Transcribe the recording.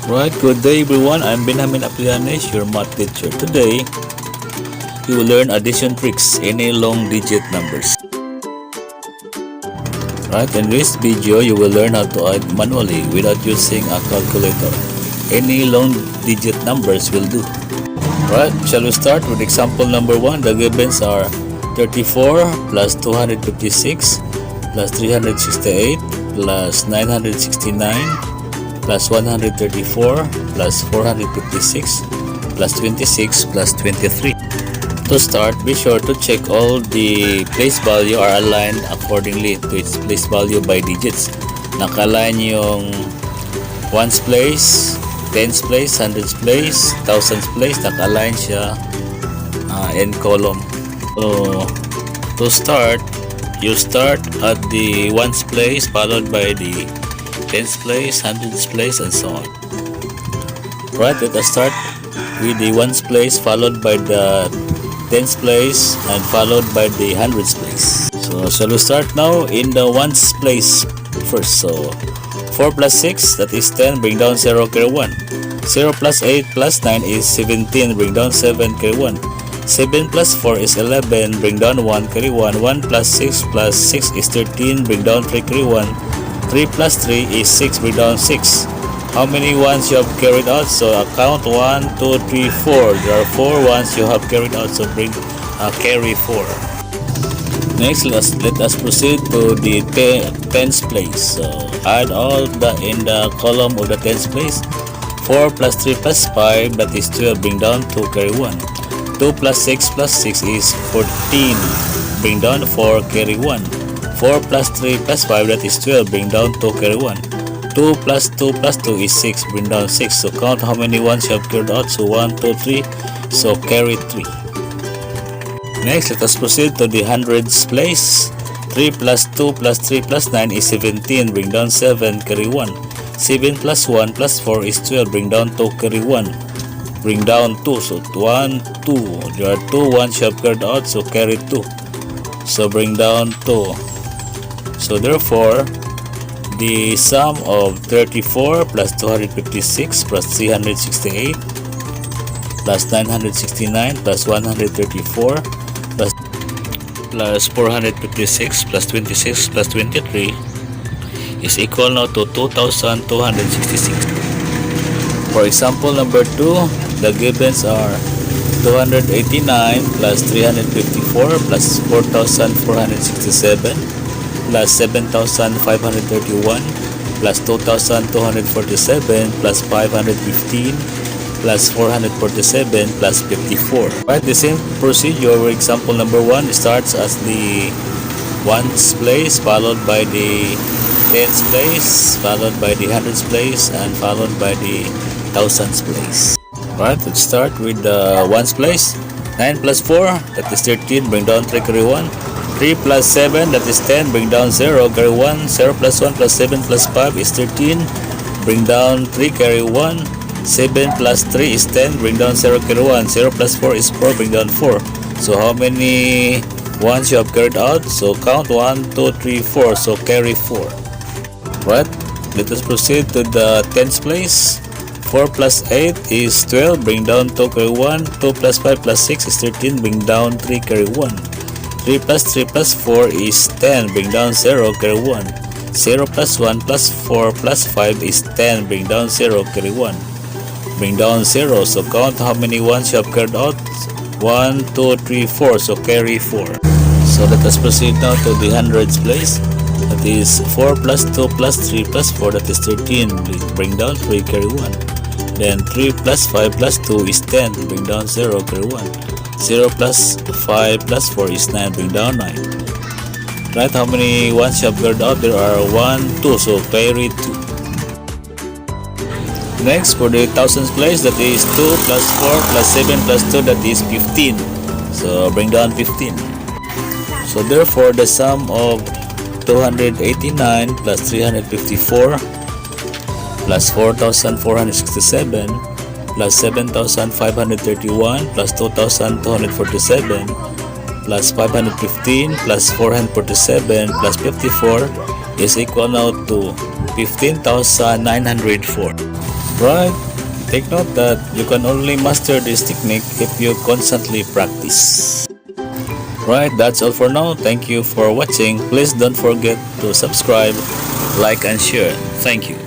Right, good day everyone. I'm Benjamin Aplianes, your math teacher. Today, you will learn addition tricks, any long digit numbers. Right, in this video, you will learn how to add manually without using a calculator. Any long digit numbers will do. Right, shall we start with example number 1? The givens are 34 plus 256 plus 368 plus 969 plus 134 plus 456 plus 26 plus 23. To start, be sure to check all the place value are aligned accordingly to its place value by digits. Naka-align yung ones place, tens place, hundreds place, thousands place, naka-align siya in column. So, to start, you start at the ones place followed by the tens place, hundreds place, and so on. Right, let us start with the ones place followed by the tens place and followed by the hundreds place. So shall we start now in the ones place first? So 4 plus 6, that is 10, bring down 0, carry 1. 0 plus 8 plus 9 is 17, bring down 7, carry 1. 7 plus 4 is 11, bring down 1, carry 1. 1 plus 6 is 13, bring down 3, carry 1. 3 plus 3 is 6, bring down 6. How many ones you have carried out? So count 1, 2, 3, 4. There are 4 ones you have carried out, so carry 4. Next, let us proceed to the tens place. So add all in the column of the tens place. 4 plus 3 plus 5, that is 12, bring down 2, carry 1. 2 plus 6 is 14, bring down 4, carry 1. 4 plus 3 plus 5, that is 12, bring down 2, carry 1. 2 plus 2 is 6, bring down 6. So count how many ones you have carried out. So 1, 2, 3, so carry 3. Next, let us proceed to the hundreds place. 3 plus 2 plus 3 plus 9 is 17, bring down 7, carry 1. 7 plus 1 plus 4 is 12, bring down 2, carry 1. Bring down 2, so 1, 2. There are 2 ones you have carried out, so carry 2. So bring down 2. So therefore, the sum of 34 plus 256 plus 368 plus 969 plus 134 plus 456 plus 26 plus 23 is equal now to 2266. For example number 2, the givens are 289 plus 354 plus 4467 plus 7,531 plus 2,247 plus 515 plus 447 plus 54. Right, the same procedure where example number 1 starts as the ones place followed by the tens place followed by the hundreds place and followed by the thousands place. Right, let's start with the ones place. 9 plus 4, that is 13, bring down 3, carry 1. 3 plus 7, that is 10, bring down 0, carry 1. 0 plus 1 plus 7 plus 5 is 13, bring down 3, carry 1. 7 plus 3 is 10, bring down 0, carry 1. 0 plus 4 is 4, bring down 4. So how many ones you have carried out? So count 1, 2, 3, 4, so carry 4. Right, let us proceed to the tens place. 4 plus 8 is 12, bring down 2, carry 1. 2 plus 5 plus 6 is 13, bring down 3, carry 1. 3 plus 4 is 10, bring down 0, carry 1. 0 plus 1 plus 4 plus 5 is 10, bring down 0, carry 1. Bring down 0, so count how many ones you have carried out. 1, 2, 3, 4, so carry 4. So let us proceed now to the hundreds place. That is 4 plus 2 plus 3 plus 4, that is 13, bring down 3, carry 1. Then 3 plus 5 plus 2 is 10, bring down 0, carry 1. 0 plus 5 plus 4 is 9, bring down 9. Right, how many ones you have carried out? There are 1, 2, so carry 2. Next, for the thousands place, that is 2 plus 4 plus 7 plus 2, that is 15. So bring down 15. So therefore, the sum of 289 plus 354 plus 4,467 plus 7,531 plus 2,247 plus 515 plus 447 plus 54 is equal now to 15,904. Right? Take note that you can only master this technique if you constantly practice. Right, that's all for now. Thank you for watching. Please don't forget to subscribe, like, and share. Thank you.